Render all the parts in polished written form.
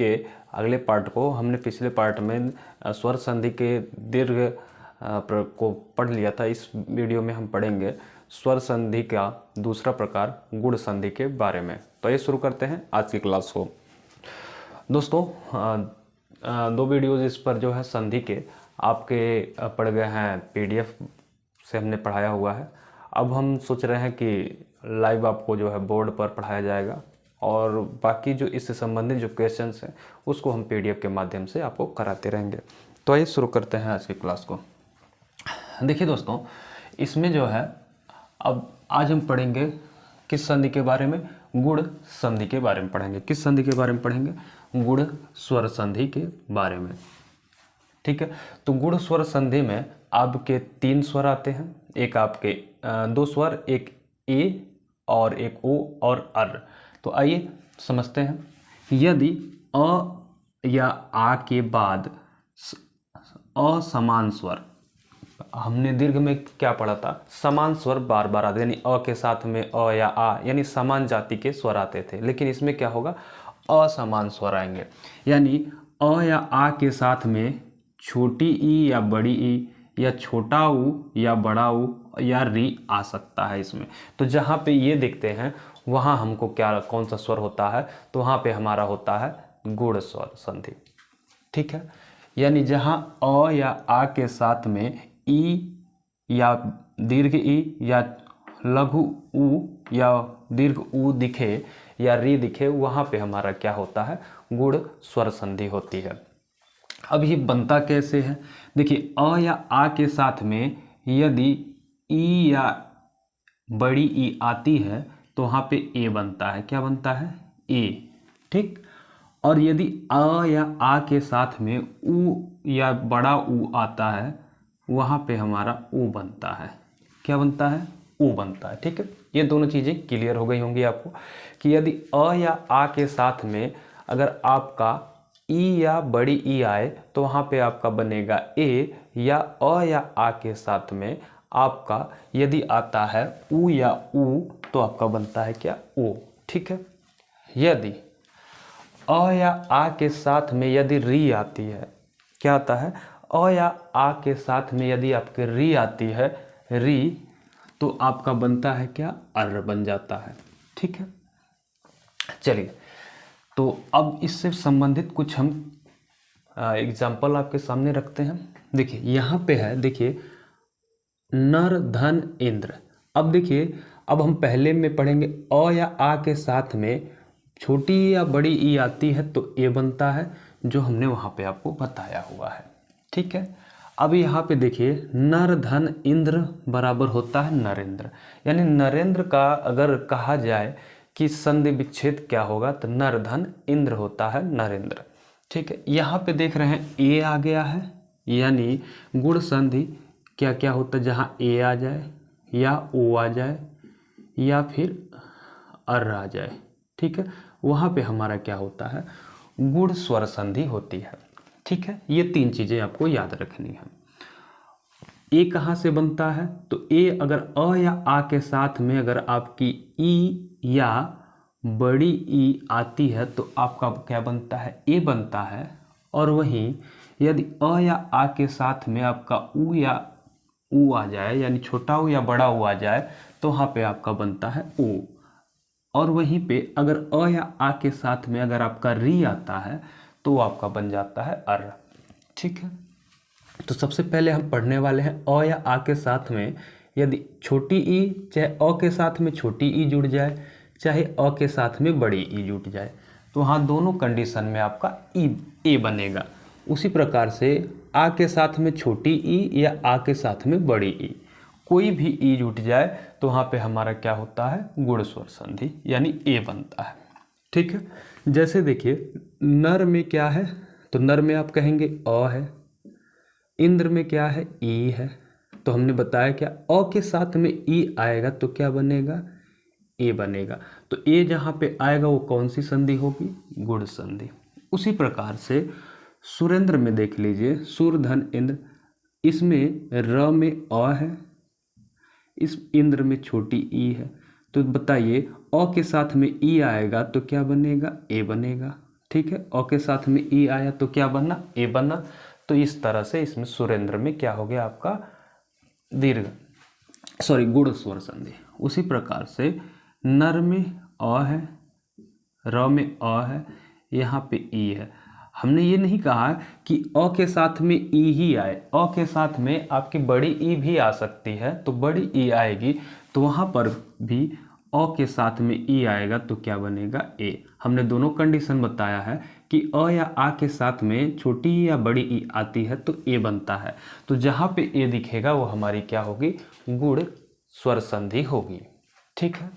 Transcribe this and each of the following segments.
के अगले पार्ट को हमने पिछले पार्ट में स्वर संधि के दीर्घ को पढ़ लिया था। इस वीडियो में हम पढ़ेंगे स्वर संधि का दूसरा प्रकार गुण संधि के बारे में। तो ये शुरू करते हैं आज की क्लास को। दोस्तों दो वीडियोज़ इस पर जो है संधि के आपके पढ़ गए हैं, पीडीएफ से हमने पढ़ाया हुआ है। अब हम सोच रहे हैं कि लाइव आपको जो है बोर्ड पर पढ़ाया जाएगा और बाकी जो इससे संबंधित जो क्वेश्चंस हैं उसको हम पीडीएफ के माध्यम से आपको कराते रहेंगे। तो आइए शुरू करते हैं आज की क्लास को। देखिए दोस्तों, इसमें जो है अब आज हम पढ़ेंगे किस संधि के बारे में, गुण संधि के बारे में पढ़ेंगे। किस संधि के बारे में पढ़ेंगे? गुण स्वर संधि के बारे में। ठीक है, तो गुण स्वर संधि में आपके 3 स्वर आते हैं। एक आपके 2 स्वर, एक ए और एक ओ और अर। तो आइए समझते हैं। यदि अ या आ के बाद असमान स्वर, हमने दीर्घ में क्या पढ़ा था? समान स्वर बार बार आते, यानी अ के साथ में अ या आ, यानी समान जाति के स्वर आते थे। लेकिन इसमें क्या होगा? असमान स्वर आएंगे, यानी अ या आ के साथ में छोटी ई या बड़ी ई या छोटा ऊ या बड़ा ऊ या री आ सकता है इसमें। तो जहाँ पे ये देखते हैं वहाँ हमको क्या, कौन सा स्वर होता है? तो वहाँ पे हमारा होता है गुण स्वर संधि। ठीक है, यानी जहाँ अ या आ के साथ में ई या दीर्घ ई या लघु ऊ या दीर्घ ऊ दिखे या री दिखे, वहाँ पे हमारा क्या होता है? गुण स्वर संधि होती है। अब ये बनता कैसे है? देखिए, अ या आ के साथ में यदि ई या बड़ी ई आती है तो वहाँ पे ए बनता है। क्या बनता है? ए। ठीक, और यदि अ या आ के साथ में ऊ या बड़ा ऊ आता है, वहाँ पे हमारा ऊ बनता है। क्या बनता है? ऊ बनता है। ठीक है, ये दोनों चीज़ें क्लियर हो गई होंगी आपको कि यदि अ या आ के साथ में अगर आपका ई या बड़ी ई आए तो वहाँ पे आपका बनेगा ए, या अ या आ के साथ में आपका यदि आता है ऊ या ऊ तो आपका बनता है क्या? ओ। ठीक है, यदि अ या आ के साथ में यदि री आती है, क्या आता है? अ या आ के साथ में यदि आपके री आती है, री, तो आपका बनता है क्या? अर्र बन जाता है। ठीक है, चलिए तो अब इससे संबंधित कुछ हम एग्जाम्पल आपके सामने रखते हैं। देखिए यहाँ पे है, देखिए नर धन इंद्र। अब देखिए, अब हम पहले में पढ़ेंगे अ या आ के साथ में छोटी या बड़ी ई आती है तो ए बनता है, जो हमने वहाँ पे आपको बताया हुआ है। ठीक है, अब यहाँ पे देखिए नर धन इंद्र बराबर होता है नरेंद्र, यानी नरेंद्र का अगर कहा जाए कि संधि विच्छेद क्या होगा तो नर धन इंद्र होता है नरेंद्र। ठीक है, यहाँ पे देख रहे हैं ए आ गया है, यानी गुण संधि क्या क्या होता है? जहाँ ए आ जाए या ओ आ जाए या फिर अर आ जाए, ठीक है, वहाँ पे हमारा क्या होता है? गुण स्वर संधि होती है। ठीक है, ये 3 चीज़ें आपको याद रखनी है। ए कहाँ से बनता है? तो ए अगर अ या आ के साथ में अगर आपकी ई या बड़ी ई आती है तो आपका क्या बनता है? ए बनता है। और वहीं यदि अ या आ के साथ में आपका ऊ या ऊ आ जाए, यानी छोटा ऊ या बड़ा ऊ आ जाए, तो वहाँ पे आपका बनता है ओ। और वहीं पे अगर अ या आ के साथ में अगर आपका री आता है तो आपका बन जाता है अर। ठीक है, तो सबसे पहले हम पढ़ने वाले हैं अ या आ के साथ में यदि छोटी ई, चाहे अ के साथ में छोटी ई जुड़ जाए, चाहे अ के साथ में बड़ी ई जुड़ जाए, तो हाँ दोनों कंडीशन में आपका ई ए बनेगा। उसी प्रकार से आ के साथ में छोटी ई या आ के साथ में बड़ी ई, कोई भी ई जुट जाए तो वहाँ पे हमारा क्या होता है? गुण स्वर संधि, यानी ए बनता है। ठीक है, जैसे देखिए नर में क्या है? तो नर में आप कहेंगे अ है, इंद्र में क्या है? ई है। तो हमने बताया क्या अ के साथ में ई आएगा तो क्या बनेगा? ए बनेगा। तो ए जहाँ पे आएगा वो कौन सी संधि होगी? गुण संधि। उसी प्रकार से सुरेंद्र में देख लीजिए, सुर धन इंद्र, इसमें र में अ है, इस इंद्र में छोटी ई है। तो बताइए अ के साथ में ई आएगा तो क्या बनेगा? ए बनेगा। ठीक है, अ के साथ में ई आया तो क्या बनना, ए बनना। तो इस तरह से इसमें सुरेंद्र में क्या हो गया आपका गुण स्वर संधि। उसी प्रकार से नर में अ है, र में अ है, यहाँ पे ई है। हमने ये नहीं कहा कि अ के साथ में ई ही आए, अ के साथ में आपकी बड़ी ई भी आ सकती है, तो बड़ी ई आएगी तो वहाँ पर भी अ के साथ में ई आएगा तो क्या बनेगा, ए। हमने दोनों कंडीशन बताया है कि अ या आ के साथ में छोटी या बड़ी ई आती है तो ए बनता है। तो जहाँ पे ए दिखेगा वो हमारी क्या होगी, गुण स्वर संधि होगी। ठीक है,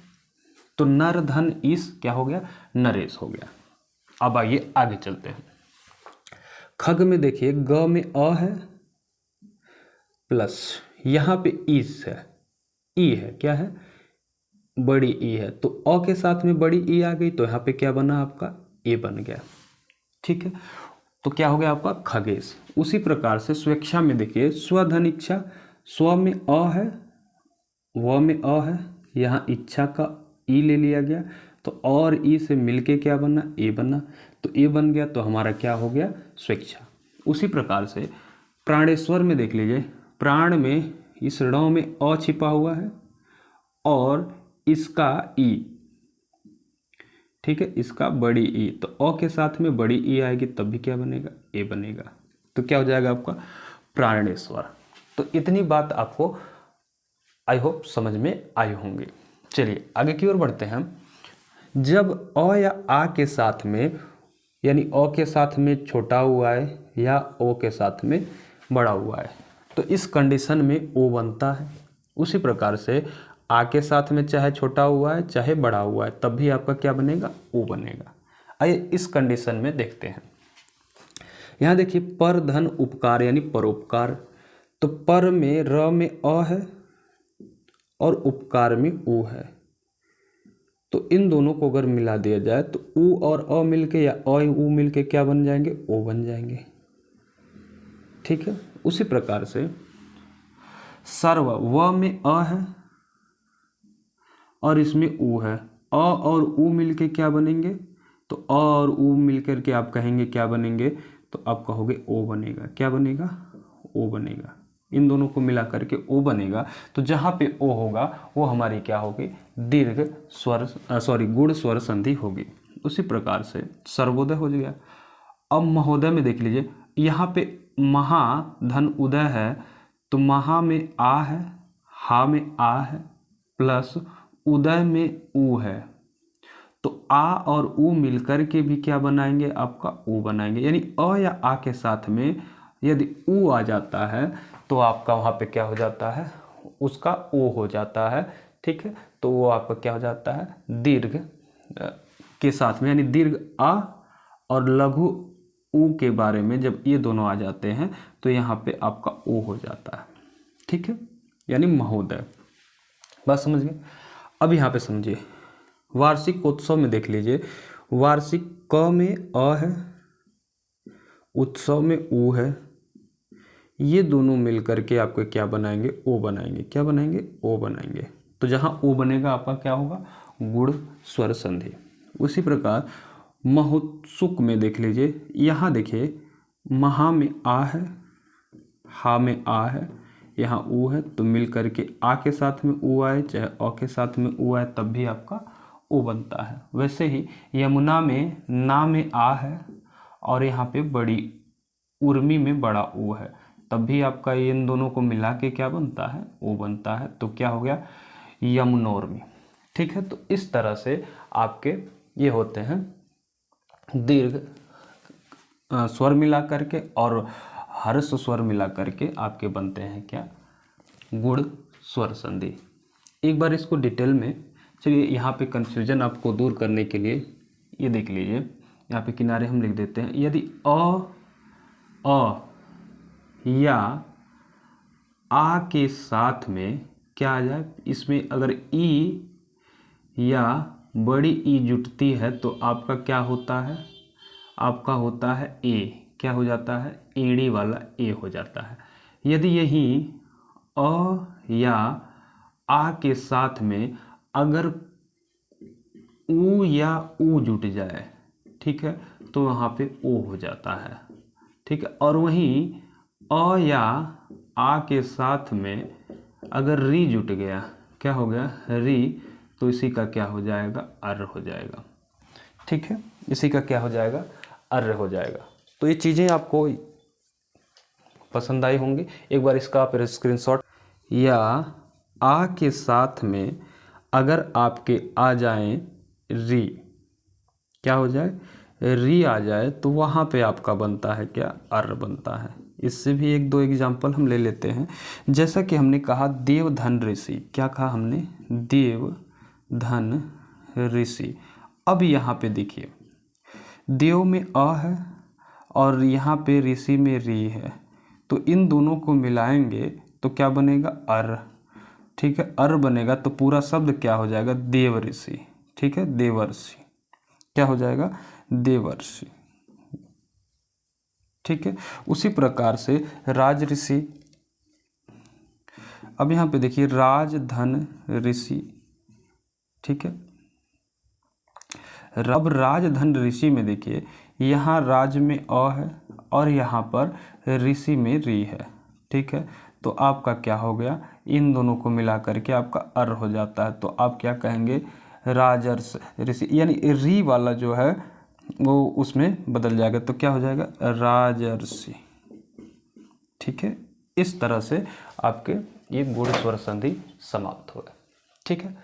तो नर धन ईस क्या हो गया, नरेश हो गया। अब आइए आगे चलते हैं। खग में देखिए ग में अ है प्लस यहाँ पे ईस है, ई है, क्या है, बड़ी ई है, तो अ के साथ में बड़ी ई आ गई तो यहाँ पे क्या बना आपका, ए बन गया। ठीक है, तो क्या हो गया आपका खगेश। उसी प्रकार से स्वेच्छा में देखिए स्वधन इच्छा, स्व में अ है, व में अ है, यहाँ इच्छा का ई ले लिया गया तो और ई से मिलके क्या बना, ए बना। तो ए बन गया तो हमारा क्या हो गया, स्वेच्छा। उसी प्रकार से प्राणेश्वर में देख लीजिए, प्राण में इस ण में अ छिपा हुआ है और इसका ई, ठीक है, इसका बड़ी ई, तो अ के साथ में बड़ी ई आएगी तब भी क्या बनेगा, ए बनेगा। तो क्या हो जाएगा आपका प्राणेश्वर। तो इतनी बात आपको आई होप समझ में आई होंगी। चलिए आगे की ओर बढ़ते हैं। जब अ या आ के साथ में, यानी अ के साथ में छोटा हुआ है या ओ के साथ में बड़ा हुआ है तो इस कंडीशन में ओ बनता है। उसी प्रकार से आ के साथ में चाहे छोटा हुआ है चाहे बड़ा हुआ है तब भी आपका क्या बनेगा, ओ बनेगा। आइए इस कंडीशन में देखते हैं। यहाँ देखिए पर धन उपकार यानी परोपकार, तो पर में र में अ है और उपकार में ऊ है, तो इन दोनों को अगर मिला दिया जाए तो ऊ और अ मिलके या अ ऊ मिलके क्या बन जाएंगे, ओ बन जाएंगे। ठीक है, उसी प्रकार से सर्व व में अ है और इसमें ऊ है, अ और ऊ मिलके क्या बनेंगे, तो अ और ऊ मिलकर के आप कहेंगे क्या बनेंगे, तो आप कहोगे ओ बनेगा। क्या बनेगा, ओ बनेगा। इन दोनों को मिला करके ओ बनेगा। तो जहाँ पे ओ होगा वो हमारी क्या होगी, दीर्घ स्वर गुण स्वर संधि होगी। उसी प्रकार से सर्वोदय हो गया। अब महोदय में देख लीजिए, यहाँ पे महा धन उदय है तो महा में आ है, हा में आ है प्लस उदय में ऊ है, तो आ और ऊ मिलकर के भी क्या बनाएंगे, आपका ऊ बनाएंगे। यानी अ या आ के साथ में यदि ऊ आ जाता है तो आपका वहाँ पे क्या हो जाता है, उसका ओ हो जाता है। ठीक है, तो वो आपका क्या हो जाता है, दीर्घ के साथ में, यानी दीर्घ आ और लघु ऊ के बारे में जब ये दोनों आ जाते हैं तो यहाँ पे आपका ओ हो जाता है। ठीक है, यानी महोदय। बात समझ गए। अब यहाँ पे समझिए वार्षिक उत्सव में देख लीजिए, वार्षिक क में अ है, उत्सव में ऊ है, ये दोनों मिलकर के आपको क्या बनाएंगे, ओ बनाएंगे। क्या बनाएंगे, ओ बनाएंगे। तो जहाँ ओ बनेगा आपका क्या होगा, गुण स्वर संधि। उसी प्रकार महोत्सुक में देख लीजिए, यहाँ देखिए महा में आ है, हा में आ है, यहाँ ऊ है, तो मिल करके आ के साथ में ऊ आए चाहे अ के साथ में ऊ आए तब भी आपका ओ बनता है। वैसे ही यमुना में ना में आ है और यहाँ पे बड़ी उर्मी में बड़ा ऊ है तब भी आपका इन दोनों को मिला के क्या बनता है, ओ बनता है। तो क्या हो गया, यमुनोर्मी। ठीक है, तो इस तरह से आपके ये होते हैं दीर्घ स्वर मिला करके और हर्ष स्वर मिला करके आपके बनते हैं क्या, गुण स्वर संधि। एक बार इसको डिटेल में, चलिए यहाँ पे कंफ्यूजन आपको दूर करने के लिए ये देख लीजिए, यहाँ पे किनारे हम लिख देते हैं। यदि अ या आ के साथ में क्या आ जाए, इसमें अगर ई या बड़ी ई जुटती है तो आपका क्या होता है, आपका होता है ए। क्या हो जाता है, एड़ी वाला ए हो जाता है। यदि यही अ या आ के साथ में अगर ऊ या ऊ जुट जाए, ठीक है, तो वहाँ पे ओ हो जाता है, ठीक है। और वहीं अ या आ के साथ में अगर री जुट गया, क्या हो गया, री, तो इसी का क्या हो जाएगा, अर्र हो जाएगा, ठीक है। इसी का क्या हो जाएगा, अर्र हो जाएगा। तो ये चीज़ें आपको पसंद आई होंगी। एक बार इसका आप स्क्रीनशॉट, या आ के साथ में अगर आपके आ जाएं री, क्या हो जाए, री आ जाए, तो वहाँ पे आपका बनता है क्या, अर्र बनता है। इससे भी एक दो एग्जाम्पल हम ले लेते हैं। जैसा कि हमने कहा देवधन ऋषि, क्या कहा हमने, देवधन ऋषि। अब यहाँ पे देखिए, देव में अ है और यहाँ पे ऋषि में री है, तो इन दोनों को मिलाएंगे तो क्या बनेगा, अर्र, ठीक है। अर्र बनेगा तो पूरा शब्द क्या हो जाएगा, देव ऋषि, ठीक है, देवर्षि, क्या हो जाएगा, देवर्षि, ठीक है। उसी प्रकार से राजऋषि, अब यहाँ पे देखिए राजधन ऋषि, ठीक है। अब राजधन ऋषि में देखिए, यहाँ राज में अ है और यहाँ पर ऋषि में री है, ठीक है। तो आपका क्या हो गया, इन दोनों को मिला करके आपका अर्र हो जाता है। तो आप क्या कहेंगे, राजर्ष ऋषि, यानी री वाला जो है वो उसमें बदल जाएगा, तो क्या हो जाएगा, राजर्षि, ठीक है। इस तरह से आपके ये गूढ़ स्वर संधि समाप्त हुए, ठीक है।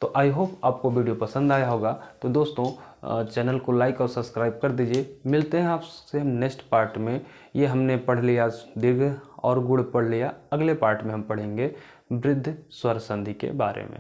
तो आई होप आपको वीडियो पसंद आया होगा। तो दोस्तों चैनल को लाइक और सब्सक्राइब कर दीजिए। मिलते हैं आपसे हम नेक्स्ट पार्ट में। ये हमने पढ़ लिया दीर्घ और गुण पढ़ लिया, अगले पार्ट में हम पढ़ेंगे वृद्ध स्वर संधि के बारे में।